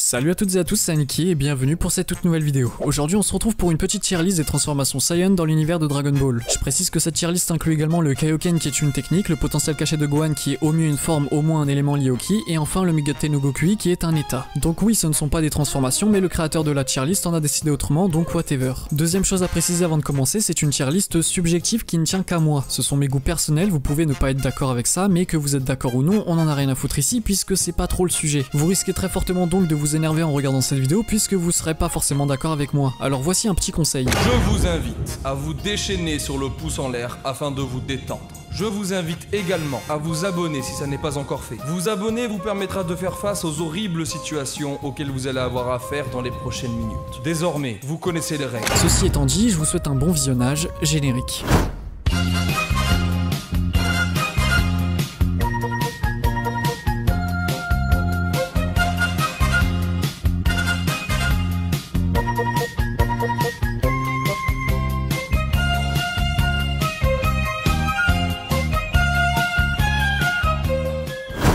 Salut à toutes et à tous, c'est Aniki et bienvenue pour cette toute nouvelle vidéo. Aujourd'hui on se retrouve pour une petite tier list des transformations Saiyan dans l'univers de Dragon Ball. Je précise que cette tier list inclut également le Kaioken qui est une technique, le potentiel caché de Gohan qui est au mieux une forme, au moins un élément lié au Ki, et enfin le Megate no Gokui qui est un état. Donc oui, ce ne sont pas des transformations, mais le créateur de la tier list en a décidé autrement, donc whatever. Deuxième chose à préciser avant de commencer, c'est une tier list subjective qui ne tient qu'à moi. Ce sont mes goûts personnels, vous pouvez ne pas être d'accord avec ça, mais que vous êtes d'accord ou non, on en a rien à foutre ici puisque c'est pas trop le sujet. Vous risquez très fortement donc de vous énerver en regardant cette vidéo puisque vous serez pas forcément d'accord avec moi. Alors voici un petit conseil. Je vous invite à vous déchaîner sur le pouce en l'air afin de vous détendre. Je vous invite également à vous abonner si ça n'est pas encore fait. Vous abonner vous permettra de faire face aux horribles situations auxquelles vous allez avoir affaire dans les prochaines minutes. Désormais, vous connaissez les règles. Ceci étant dit, je vous souhaite un bon visionnage générique.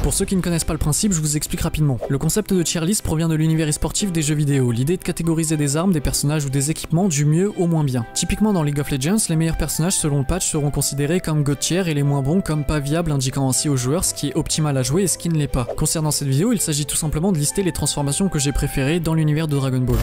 Pour ceux qui ne connaissent pas le principe, je vous explique rapidement. Le concept de tier list provient de l'univers e-sportif des jeux vidéo, l'idée de catégoriser des armes, des personnages ou des équipements du mieux au moins bien. Typiquement dans League of Legends, les meilleurs personnages selon le patch seront considérés comme God tier et les moins bons comme pas viables, indiquant ainsi aux joueurs ce qui est optimal à jouer et ce qui ne l'est pas. Concernant cette vidéo, il s'agit tout simplement de lister les transformations que j'ai préférées dans l'univers de Dragon Ball.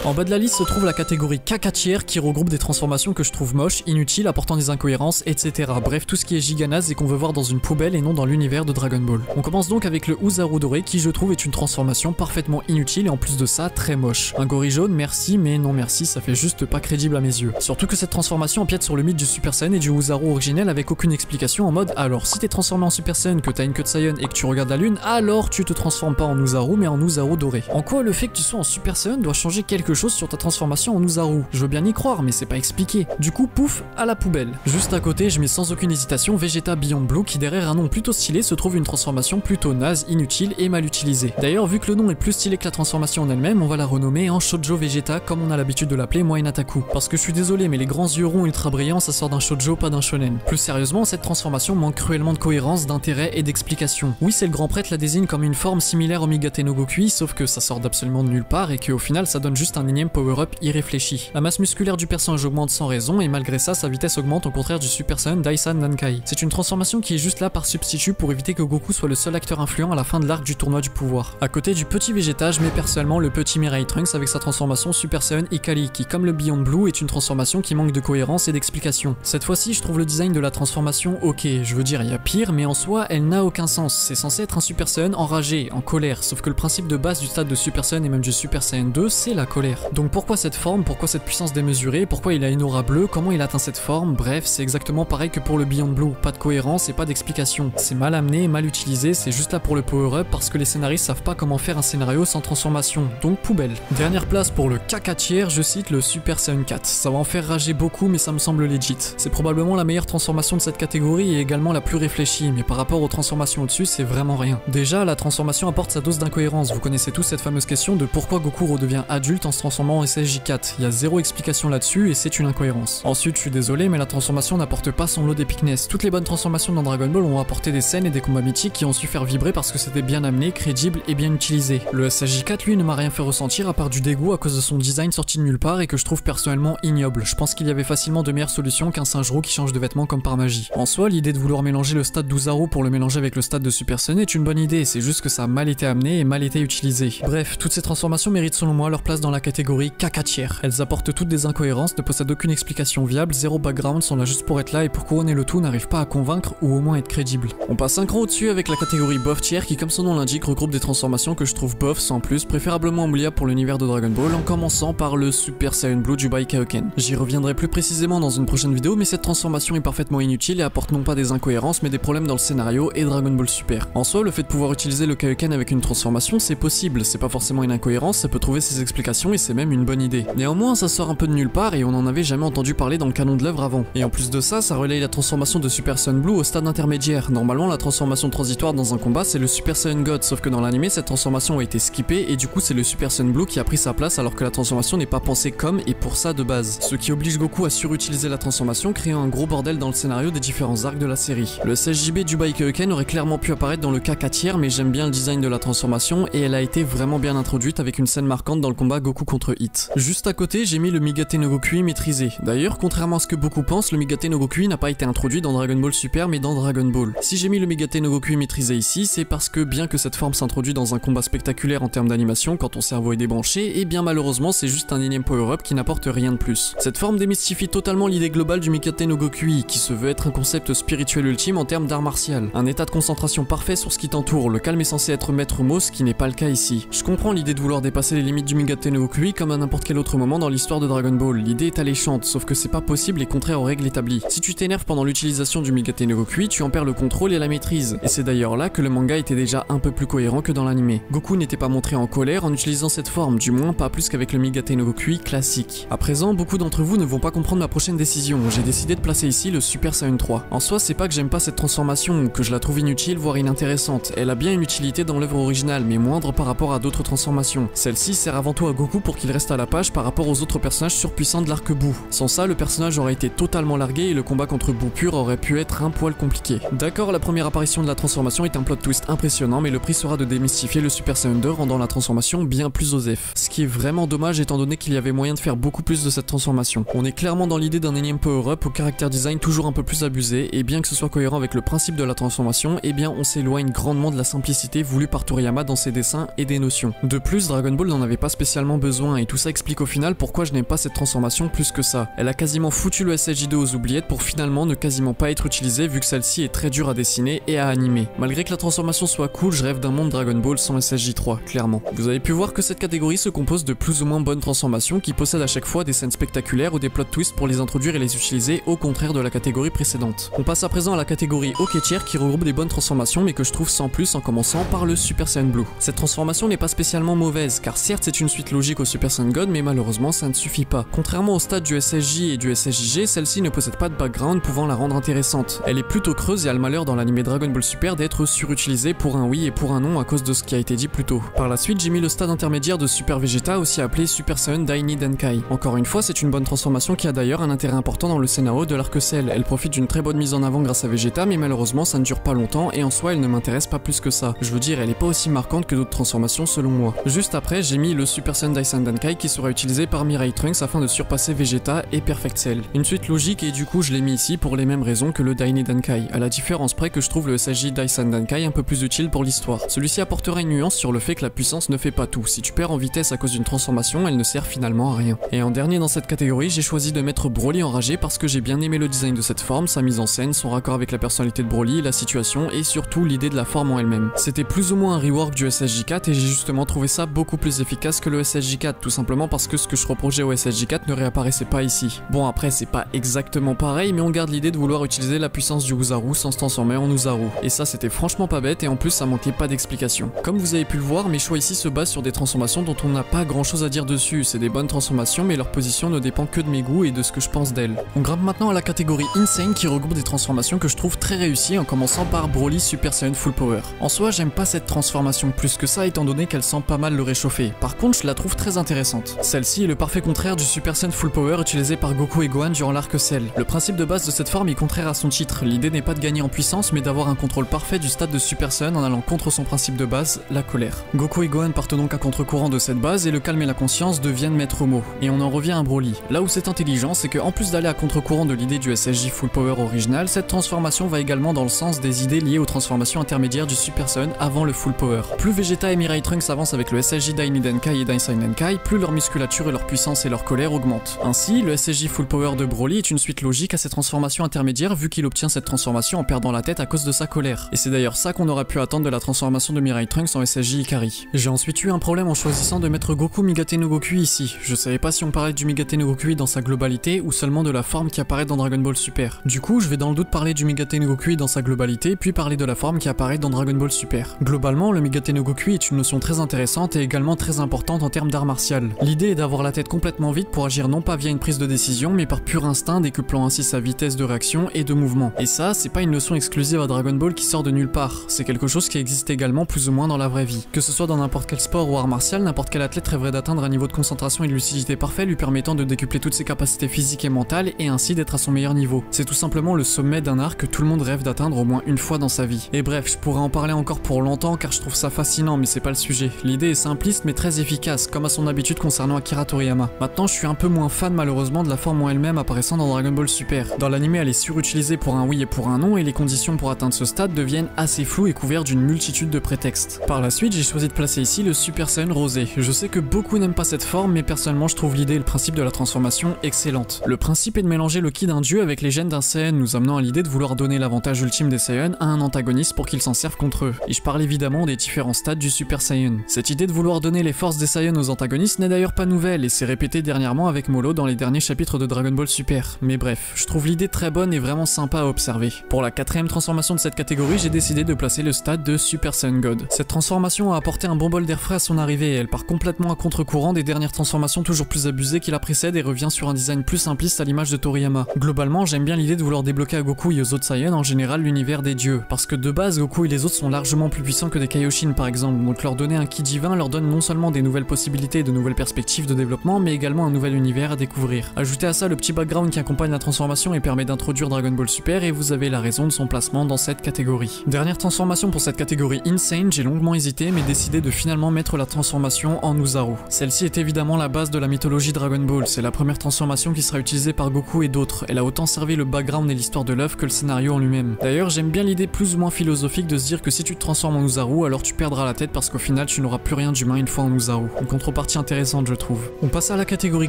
En bas de la liste se trouve la catégorie caca tier qui regroupe des transformations que je trouve moches, inutiles, apportant des incohérences, etc. Bref, tout ce qui est giganaze et qu'on veut voir dans une poubelle et non dans l'univers de Dragon Ball. On commence donc avec le Oozaru doré qui je trouve est une transformation parfaitement inutile et en plus de ça très moche. Un gorille jaune, merci, mais non merci, ça fait juste pas crédible à mes yeux. Surtout que cette transformation empiète sur le mythe du Super Saiyan et du Oozaru originel avec aucune explication en mode alors si t'es transformé en Super Saiyan, que t'as une queue de Saiyan et que tu regardes la lune, alors tu te transformes pas en Oozaru mais en Oozaru doré. En quoi le fait que tu sois en Super Saiyan doit changer quelque chose sur ta transformation en Oozaru? Je veux bien y croire, mais c'est pas expliqué. Du coup, pouf, à la poubelle. Juste à côté, je mets sans aucune hésitation Vegeta Beyond Blue qui derrière un nom plutôt stylé se trouve une transformation plutôt naze, inutile et mal utilisée. D'ailleurs, vu que le nom est plus stylé que la transformation en elle-même, on va la renommer en Shoujo Vegeta comme on a l'habitude de l'appeler moi Inataku. Parce que je suis désolé, mais les grands yeux ronds ultra brillants, ça sort d'un shoujo, pas d'un shonen. Plus sérieusement, cette transformation manque cruellement de cohérence, d'intérêt et d'explication. Oui, c'est le grand prêtre la désigne comme une forme similaire au Megate no Gokui, sauf que ça sort d'absolument de nulle part et qu'au final ça donne juste un énième power-up irréfléchi. La masse musculaire du personnage augmente sans raison et malgré ça sa vitesse augmente au contraire du Super Saiyan Daisan Nankai. C'est une transformation qui est juste là par substitut pour éviter que Goku soit le seul acteur influent à la fin de l'arc du tournoi du pouvoir. À côté du petit Vegeta, je mets personnellement le petit Mirai Trunks avec sa transformation Super Saiyan Ikari qui comme le Beyond Blue est une transformation qui manque de cohérence et d'explication. Cette fois-ci je trouve le design de la transformation ok, je veux dire il y a pire mais en soi elle n'a aucun sens. C'est censé être un Super Saiyan enragé, en colère, sauf que le principe de base du stade de Super Saiyan et même du Super Saiyan 2 c'est la colère. Donc pourquoi cette forme, pourquoi cette puissance démesurée, pourquoi il a une aura bleue, comment il atteint cette forme, bref, c'est exactement pareil que pour le Beyond Blue, pas de cohérence et pas d'explication. C'est mal amené, mal utilisé, c'est juste là pour le power-up parce que les scénaristes savent pas comment faire un scénario sans transformation, donc poubelle. Dernière place pour le caca tier, je cite le Super Saiyan 4. Ça va en faire rager beaucoup mais ça me semble legit. C'est probablement la meilleure transformation de cette catégorie et également la plus réfléchie, mais par rapport aux transformations au-dessus, c'est vraiment rien. Déjà, la transformation apporte sa dose d'incohérence, vous connaissez tous cette fameuse question de pourquoi Goku redevient adulte en se transformant en SSJ4. Il y a zéro explication là-dessus et c'est une incohérence. Ensuite, je suis désolé, mais la transformation n'apporte pas son lot d'épicness. Toutes les bonnes transformations dans Dragon Ball ont apporté des scènes et des combats mythiques qui ont su faire vibrer parce que c'était bien amené, crédible et bien utilisé. Le SSJ4 lui ne m'a rien fait ressentir à part du dégoût à cause de son design sorti de nulle part et que je trouve personnellement ignoble. Je pense qu'il y avait facilement de meilleures solutions qu'un singe roux qui change de vêtements comme par magie. En soi, l'idée de vouloir mélanger le stade d'Oozaru pour le mélanger avec le stade de Super Saiyan est une bonne idée, c'est juste que ça a mal été amené et mal été utilisé. Bref, toutes ces transformations méritent selon moi leur place dans la catégorie caca tier. Elles apportent toutes des incohérences, ne possèdent aucune explication viable, zéro background, sont là juste pour être là et pour couronner le tout n'arrivent pas à convaincre ou au moins être crédible. On passe un cran au-dessus avec la catégorie bof tier qui comme son nom l'indique regroupe des transformations que je trouve bof sans plus, préférablement oubliables pour l'univers de Dragon Ball en commençant par le Super Saiyan Blue du Bai Kaioken. J'y reviendrai plus précisément dans une prochaine vidéo mais cette transformation est parfaitement inutile et apporte non pas des incohérences mais des problèmes dans le scénario et Dragon Ball Super. En soi, le fait de pouvoir utiliser le Kaioken avec une transformation c'est possible, c'est pas forcément une incohérence, ça peut trouver ses explications et c'est même une bonne idée. Néanmoins, ça sort un peu de nulle part et on n'en avait jamais entendu parler dans le canon de l'œuvre avant. Et en plus de ça, ça relaye la transformation de Super Saiyan Blue au stade intermédiaire. Normalement, la transformation transitoire dans un combat, c'est le Super Saiyan God, sauf que dans l'anime, cette transformation a été skippée et du coup, c'est le Super Saiyan Blue qui a pris sa place alors que la transformation n'est pas pensée comme et pour ça de base. Ce qui oblige Goku à surutiliser la transformation, créant un gros bordel dans le scénario des différents arcs de la série. Le 16JB du Baikeuken aurait clairement pu apparaître dans le cas 4 mais j'aime bien le design de la transformation et elle a été vraiment bien introduite avec une scène marquante dans le combat Goku contre Hit. Juste à côté, j'ai mis le Migate no Gokui maîtrisé. D'ailleurs, contrairement à ce que beaucoup pensent, le Migate no Gokui n'a pas été introduit dans Dragon Ball Super mais dans Dragon Ball. Si j'ai mis le Migate no Gokui maîtrisé ici, c'est parce que bien que cette forme s'introduit dans un combat spectaculaire en termes d'animation quand ton cerveau est débranché, et bien malheureusement c'est juste un énième power-up qui n'apporte rien de plus. Cette forme démystifie totalement l'idée globale du Migate no Gokui, qui se veut être un concept spirituel ultime en termes d'art martial. Un état de concentration parfait sur ce qui t'entoure, le calme est censé être maître mot, ce qui n'est pas le cas ici. Je comprends l'idée de vouloir dépasser les limites du Migate no Gokui comme à n'importe quel autre moment dans l'histoire de Dragon Ball, l'idée est alléchante, sauf que c'est pas possible et contraire aux règles établies. Si tu t'énerves pendant l'utilisation du Migate no Gokui, tu en perds le contrôle et la maîtrise, et c'est d'ailleurs là que le manga était déjà un peu plus cohérent que dans l'anime. Goku n'était pas montré en colère en utilisant cette forme, du moins pas plus qu'avec le Migate no Gokui classique. À présent, beaucoup d'entre vous ne vont pas comprendre ma prochaine décision, j'ai décidé de placer ici le Super Saiyan 3. En soi, c'est pas que j'aime pas cette transformation ou que je la trouve inutile voire inintéressante, elle a bien une utilité dans l'œuvre originale mais moindre par rapport à d'autres transformations. Celle-ci sert avant tout à Goku pour qu'il reste à la page par rapport aux autres personnages surpuissants de l'arc Buu. Sans ça, le personnage aurait été totalement largué et le combat contre Buu pur aurait pu être un poil compliqué. D'accord, la première apparition de la transformation est un plot twist impressionnant mais le prix sera de démystifier le Super Saiyan 2 rendant la transformation bien plus osef. Ce qui est vraiment dommage étant donné qu'il y avait moyen de faire beaucoup plus de cette transformation. On est clairement dans l'idée d'un énième power-up au caractère design toujours un peu plus abusé et bien que ce soit cohérent avec le principe de la transformation, eh bien on s'éloigne grandement de la simplicité voulue par Toriyama dans ses dessins et des notions. De plus, Dragon Ball n'en avait pas spécialement besoin et tout ça explique au final pourquoi je n'aime pas cette transformation plus que ça. Elle a quasiment foutu le SSJ2 aux oubliettes pour finalement ne quasiment pas être utilisée vu que celle-ci est très dure à dessiner et à animer. Malgré que la transformation soit cool, je rêve d'un monde Dragon Ball sans SSJ3, clairement. Vous avez pu voir que cette catégorie se compose de plus ou moins bonnes transformations qui possèdent à chaque fois des scènes spectaculaires ou des plot twists pour les introduire et les utiliser, au contraire de la catégorie précédente. On passe à présent à la catégorie OK Tier qui regroupe des bonnes transformations mais que je trouve sans plus en commençant par le Super Saiyan Blue. Cette transformation n'est pas spécialement mauvaise car certes c'est une suite logique au Super Saiyan God mais malheureusement ça ne suffit pas. Contrairement au stade du SSJ et du SSJG, celle-ci ne possède pas de background pouvant la rendre intéressante. Elle est plutôt creuse et a le malheur dans l'anime Dragon Ball Super d'être surutilisée pour un oui et pour un non à cause de ce qui a été dit plus tôt. Par la suite j'ai mis le stade intermédiaire de Super Vegeta aussi appelé Super Saiyan Daini Denkai. Encore une fois c'est une bonne transformation qui a d'ailleurs un intérêt important dans le scénario de l'arc Cell. Elle profite d'une très bonne mise en avant grâce à Vegeta mais malheureusement ça ne dure pas longtemps et en soi elle ne m'intéresse pas plus que ça. Je veux dire elle est pas aussi marquante que d'autres transformations selon moi. Juste après j'ai mis le Super Saiyan Daisen Denkai qui sera utilisé par Mirai Trunks afin de surpasser Vegeta et Perfect Cell. Une suite logique et du coup je l'ai mis ici pour les mêmes raisons que le Daini Denkai, à la différence près que je trouve le SSJ Daisen Denkai un peu plus utile pour l'histoire. Celui-ci apportera une nuance sur le fait que la puissance ne fait pas tout. Si tu perds en vitesse à cause d'une transformation, elle ne sert finalement à rien. Et en dernier dans cette catégorie, j'ai choisi de mettre Broly enragé parce que j'ai bien aimé le design de cette forme, sa mise en scène, son raccord avec la personnalité de Broly, la situation et surtout l'idée de la forme en elle-même. C'était plus ou moins un rework du SSJ4 et j'ai justement trouvé ça beaucoup plus efficace que le SSJ4, tout simplement parce que ce que je reprochais au SSJ4 ne réapparaissait pas ici. Bon après c'est pas exactement pareil mais on garde l'idée de vouloir utiliser la puissance du Uzaru sans se transformer en Uzaru. Et ça c'était franchement pas bête et en plus ça manquait pas d'explication. Comme vous avez pu le voir, mes choix ici se basent sur des transformations dont on n'a pas grand chose à dire dessus. C'est des bonnes transformations mais leur position ne dépend que de mes goûts et de ce que je pense d'elles. On grimpe maintenant à la catégorie Insane qui regroupe des transformations que je trouve très réussies en commençant par Broly Super Saiyan Full Power. En soi j'aime pas cette transformation plus que ça étant donné qu'elle sent pas mal le réchauffer. Par contre je la trouve très intéressante. Celle-ci est le parfait contraire du Super Saiyan Full Power utilisé par Goku et Gohan durant l'arc Cell. Le principe de base de cette forme est contraire à son titre. L'idée n'est pas de gagner en puissance mais d'avoir un contrôle parfait du stade de Super Saiyan en allant contre son principe de base, la colère. Goku et Gohan partent donc à contre-courant de cette base et le calme et la conscience deviennent maître mot. Et on en revient à Broly. Là où c'est intelligent, c'est que en plus d'aller à contre-courant de l'idée du SSJ Full Power original, cette transformation va également dans le sens des idées liées aux transformations intermédiaires du Super Saiyan avant le Full Power. Plus Vegeta et Mirai Trunks avancent avec le SSJ Daini Denkai et Daisen Denkai, plus leur musculature et leur puissance et leur colère augmentent. Ainsi, le SSJ Full Power de Broly est une suite logique à ces transformations intermédiaires vu qu'il obtient cette transformation en perdant la tête à cause de sa colère. Et c'est d'ailleurs ça qu'on aurait pu attendre de la transformation de Mirai Trunks en SSJ Ikari. J'ai ensuite eu un problème en choisissant de mettre Goku Migate no Gokui ici. Je savais pas si on parlait du Migate no Gokui dans sa globalité ou seulement de la forme qui apparaît dans Dragon Ball Super. Du coup, je vais dans le doute parler du Migate no Gokui dans sa globalité puis parler de la forme qui apparaît dans Dragon Ball Super. Globalement, le Migate no Gokui est une notion très intéressante et également très importante en termes d'art art martial. L'idée est d'avoir la tête complètement vide pour agir non pas via une prise de décision, mais par pur instinct, décuplant ainsi sa vitesse de réaction et de mouvement. Et ça, c'est pas une notion exclusive à Dragon Ball qui sort de nulle part, c'est quelque chose qui existe également plus ou moins dans la vraie vie. Que ce soit dans n'importe quel sport ou art martial, n'importe quel athlète rêverait d'atteindre un niveau de concentration et de lucidité parfait lui permettant de décupler toutes ses capacités physiques et mentales et ainsi d'être à son meilleur niveau. C'est tout simplement le sommet d'un art que tout le monde rêve d'atteindre au moins une fois dans sa vie. Et bref, je pourrais en parler encore pour longtemps car je trouve ça fascinant, mais c'est pas le sujet. L'idée est simpliste mais très efficace, comme à son habitude concernant Akira Toriyama. Maintenant, je suis un peu moins fan malheureusement de la forme en elle-même apparaissant dans Dragon Ball Super. Dans l'anime, elle est surutilisée pour un oui et pour un non, et les conditions pour atteindre ce stade deviennent assez floues et couvertes d'une multitude de prétextes. Par la suite, j'ai choisi de placer ici le Super Saiyan Rosé. Je sais que beaucoup n'aiment pas cette forme, mais personnellement je trouve l'idée et le principe de la transformation excellente. Le principe est de mélanger le ki d'un dieu avec les gènes d'un Saiyan, nous amenant à l'idée de vouloir donner l'avantage ultime des Saiyans à un antagoniste pour qu'il s'en serve contre eux. Et je parle évidemment des différents stades du Super Saiyan. Cette idée de vouloir donner les forces des Saiyans aux antagonistes n'est d'ailleurs pas nouvelle, et c'est répété dernièrement avec Molo dans les derniers chapitres de Dragon Ball Super. Mais bref, je trouve l'idée très bonne et vraiment sympa à observer. Pour la quatrième transformation de cette catégorie, j'ai décidé de placer le stade de Super Saiyan God. Cette transformation a apporté un bon bol d'air frais à son arrivée, et elle part complètement à contre-courant des dernières transformations toujours plus abusées qui la précèdent et revient sur un design plus simpliste à l'image de Toriyama. Globalement, j'aime bien l'idée de vouloir débloquer à Goku et aux autres Saiyans en général l'univers des dieux, parce que de base Goku et les autres sont largement plus puissants que des Kaioshin par exemple, donc leur donner un ki divin leur donne non seulement des nouvelles possibilités et de nouvelles perspectives de développement, mais également un nouvel univers à découvrir. Ajoutez à ça le petit background qui accompagne la transformation et permet d'introduire Dragon Ball Super et vous avez la raison de son placement dans cette catégorie. Dernière transformation pour cette catégorie Insane, j'ai longuement hésité mais décidé de finalement mettre la transformation en Uzaru. Celle-ci est évidemment la base de la mythologie Dragon Ball, c'est la première transformation qui sera utilisée par Goku et d'autres, elle a autant servi le background et l'histoire de l'œuvre que le scénario en lui-même. D'ailleurs j'aime bien l'idée plus ou moins philosophique de se dire que si tu te transformes en Uzaru alors tu perdras la tête parce qu'au final tu n'auras plus rien d'humain une fois en Uzaru. Une contrepartie intéressante je trouve. On passe à la catégorie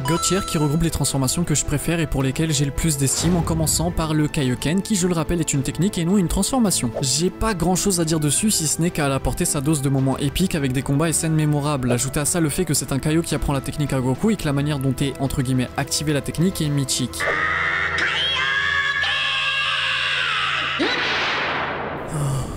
God Tier qui regroupe les transformations que je préfère et pour lesquelles j'ai le plus d'estime, en commençant par le Kaioken qui je le rappelle est une technique et non une transformation. J'ai pas grand chose à dire dessus si ce n'est qu'à apporter sa dose de moments épiques avec des combats et scènes mémorables. Ajoutez à ça le fait que c'est un Kaio qui apprend la technique à Goku et que la manière dont est entre guillemets activé la technique est mythique.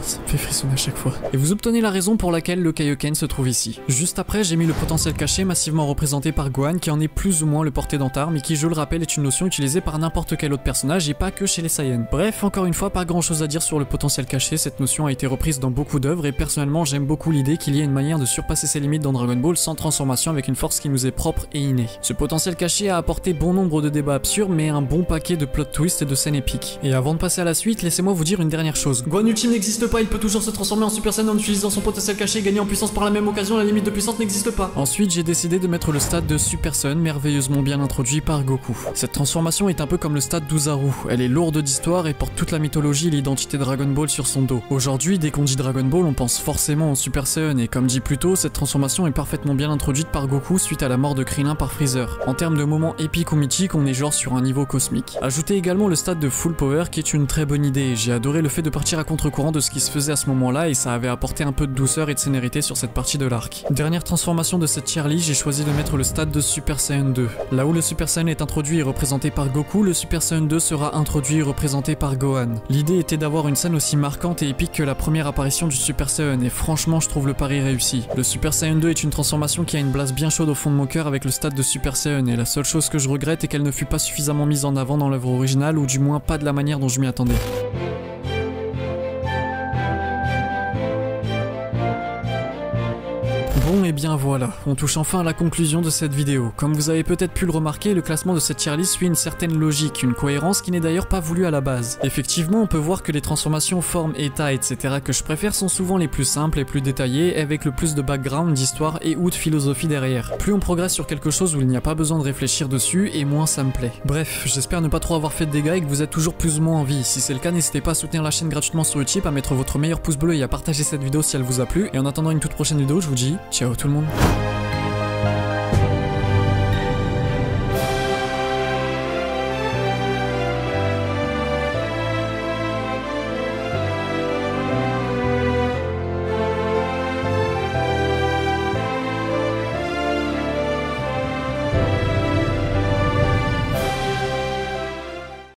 Ça me fait frissonner à chaque fois. Et vous obtenez la raison pour laquelle le Kaioken se trouve ici. Juste après, j'ai mis le potentiel caché massivement représenté par Gohan qui en est plus ou moins le porté d'Antar, mais qui, je le rappelle, est une notion utilisée par n'importe quel autre personnage et pas que chez les Saiyans. Bref, encore une fois, pas grand chose à dire sur le potentiel caché, cette notion a été reprise dans beaucoup d'œuvres et personnellement j'aime beaucoup l'idée qu'il y ait une manière de surpasser ses limites dans Dragon Ball sans transformation avec une force qui nous est propre et innée. Ce potentiel caché a apporté bon nombre de débats absurdes mais un bon paquet de plot twists et de scènes épiques. Et avant de passer à la suite, laissez-moi vous dire une dernière chose. Gohan Ultime n'existe pas, il peut toujours se transformer en Super Saiyan en utilisant son potentiel caché et gagner en puissance par la même occasion, la limite de puissance n'existe pas. Ensuite, j'ai décidé de mettre le stade de Super Saiyan merveilleusement bien introduit par Goku. Cette transformation est un peu comme le stade d'Uzaru, elle est lourde d'histoire et porte toute la mythologie et l'identité Dragon Ball sur son dos. Aujourd'hui, dès qu'on dit Dragon Ball, on pense forcément au Super Saiyan et comme dit plus tôt, cette transformation est parfaitement bien introduite par Goku suite à la mort de Krillin par Freezer. En termes de moments épiques ou mythiques, on est genre sur un niveau cosmique. Ajoutez également le stade de Full Power qui est une très bonne idée, j'ai adoré le fait de partir à contre-courant de ce qui se faisait à ce moment-là et ça avait apporté un peu de douceur et de scénarité sur cette partie de l'arc. Dernière transformation de cette tier list, j'ai choisi de mettre le stade de Super Saiyan 2. Là où le Super Saiyan est introduit et représenté par Goku, le Super Saiyan 2 sera introduit et représenté par Gohan. L'idée était d'avoir une scène aussi marquante et épique que la première apparition du Super Saiyan et franchement je trouve le pari réussi. Le Super Saiyan 2 est une transformation qui a une place bien chaude au fond de mon cœur avec le stade de Super Saiyan et la seule chose que je regrette est qu'elle ne fut pas suffisamment mise en avant dans l'œuvre originale ou du moins pas de la manière dont je m'y attendais. Bon et bien voilà, on touche enfin à la conclusion de cette vidéo. Comme vous avez peut-être pu le remarquer, le classement de cette tier list suit une certaine logique, une cohérence qui n'est d'ailleurs pas voulue à la base. Effectivement, on peut voir que les transformations, formes, états, etc. que je préfère sont souvent les plus simples, les plus détaillées, avec le plus de background, d'histoire et ou de philosophie derrière. Plus on progresse sur quelque chose où il n'y a pas besoin de réfléchir dessus, et moins ça me plaît. Bref, j'espère ne pas trop avoir fait de dégâts et que vous êtes toujours plus ou moins en vie. Si c'est le cas, n'hésitez pas à soutenir la chaîne gratuitement sur Utip, à mettre votre meilleur pouce bleu et à partager cette vidéo si elle vous a plu. Et en attendant une toute prochaine vidéo, je vous dis ciao tout le monde.